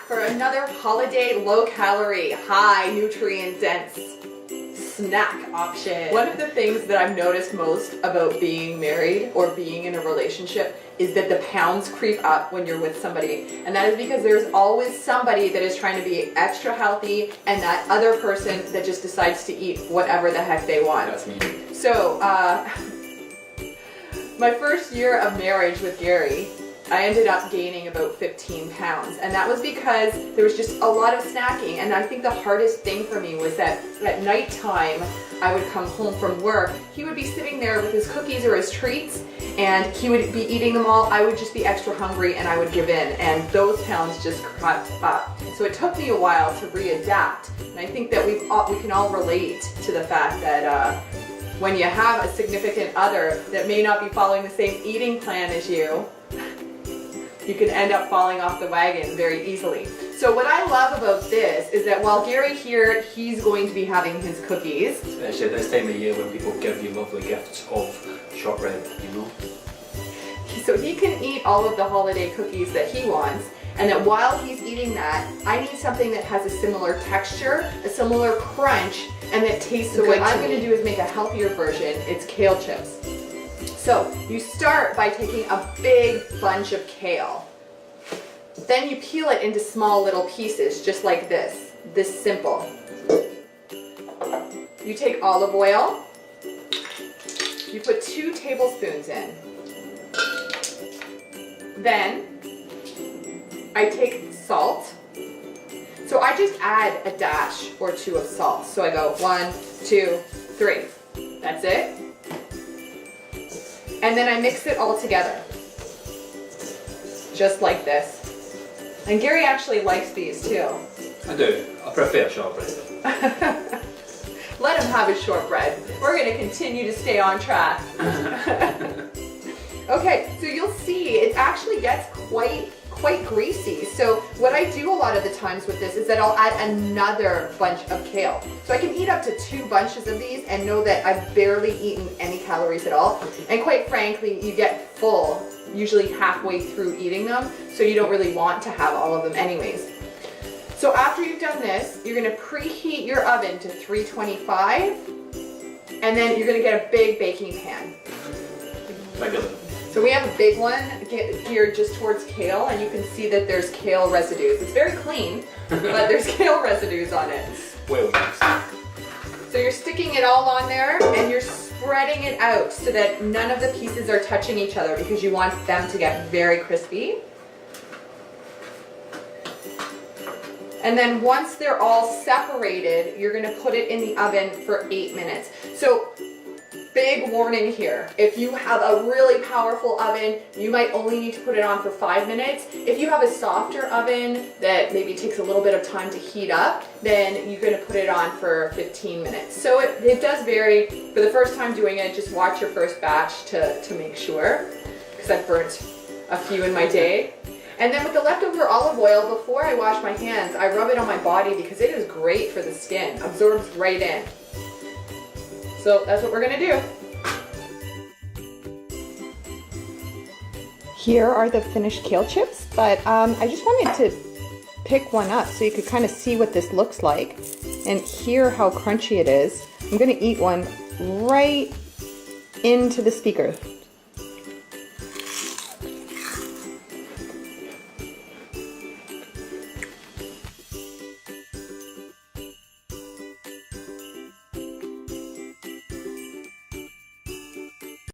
for another holiday low-calorie, high nutrient-dense snack option. One of the things that I've noticed most about being married or being in a relationship is that the pounds creep up when you're with somebody. And that is because there's always somebody that is trying to be extra healthy and that other person that just decides to eat whatever the heck they want. That's me. So, my first year of marriage with Gary, I ended up gaining about 15 pounds, and that was because there was just a lot of snacking. And I think the hardest thing for me was that at nighttime I would come home from work, he would be sitting there with his cookies or his treats, and he would be eating them all. I would just be extra hungry and I would give in, and those pounds just crept up. So it took me a while to readapt, and I think that we can all relate to the fact that when you have a significant other that may not be following the same eating plan as you can end up falling off the wagon very easily. So what I love about this is that while Gary here, he's going to be having his cookies. Especially this time of year when people give you lovely gifts of shortbread, you know. So he can eat all of the holiday cookies that he wants, and that while he's eating that, I need something that has a similar texture, a similar crunch, and that tastes so good. What I'm going to do is make a healthier version. It's kale chips. So you start by taking a big bunch of kale. Then you peel it into small little pieces, just like this simple. You take olive oil, you put 2 tablespoons in. Then I take salt. So I just add a dash or 2 of salt. So I go 1, 2, 3. That's it. And then I mix it all together, just like this. And Gary actually likes these too. I do. I prefer shortbread. Let him have his shortbread. We're going to continue to stay on track. Okay, so you'll see it actually gets quite greasy. So what I do a lot of the times with this is that I'll add another bunch of kale. So I can eat up to 2 bunches of these and know that I've barely eaten any calories at all. And quite frankly, you get full usually halfway through eating them, so you don't really want to have all of them anyways. So after you've done this, you're going to preheat your oven to 325, and then you're going to get a big baking pan. So we have a big one geared just towards kale, and you can see that there's kale residues. It's very clean, but there's kale residues on it. Well mixed. So you're sticking it all on there, and you're spreading it out so that none of the pieces are touching each other because you want them to get very crispy. And then once they're all separated, you're going to put it in the oven for 8 minutes. So big warning here, if you have a really powerful oven, you might only need to put it on for 5 minutes. If you have a softer oven that maybe takes a little bit of time to heat up, then you're going to put it on for 15 minutes. So it does vary. For the first time doing it, just watch your first batch to make sure, because I've burnt a few in my day. And then with the leftover olive oil, before I wash my hands, I rub it on my body because it is great for the skin, absorbs right in. So that's what we're going to do. Here are the finished kale chips, but I just wanted to pick one up so you could kind of see what this looks like and hear how crunchy it is. I'm going to eat one right into the speaker.